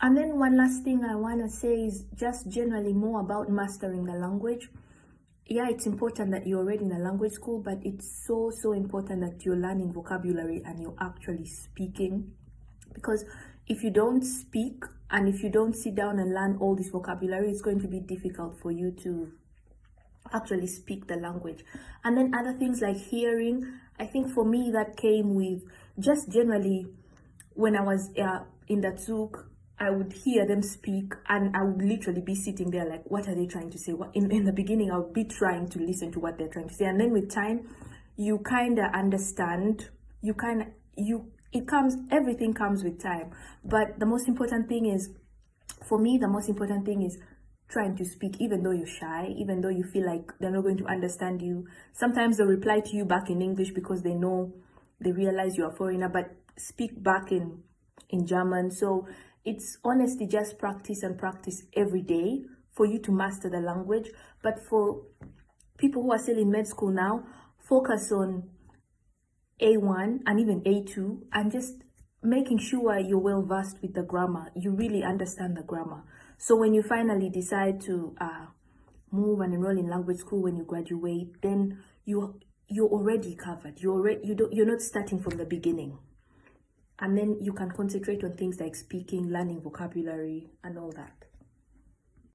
And then one last thing I want to say is just generally more about mastering the language. Yeah, it's important that you're already in a language school, but it's so important that you're learning vocabulary and you're actually speaking. Because if you don't speak and if you don't sit down and learn all this vocabulary, it's going to be difficult for you to actually speak the language. And then other things like hearing, I think for me that came with just generally when I was in the zouk, I would hear them speak and I would literally be sitting there like, what are they trying to say? What in the beginning I would be trying to listen to what they're trying to say, and then with time you kind of understand. Everything comes with time. But the most important thing is, for me, the most important thing is trying to speak, even though you're shy, even though you feel like they're not going to understand you. Sometimes they'll reply to you back in English because they realize you're a foreigner, but speak back in German. So it's honestly just practice and practice every day for you to master the language. But for people who are still in med school now, focus on A1 and even A2 and just making sure you're well versed with the grammar. You really understand the grammar. So when you finally decide to move and enroll in language school when you graduate, then you're already covered. You're not starting from the beginning. And then you can concentrate on things like speaking, learning vocabulary, and all that.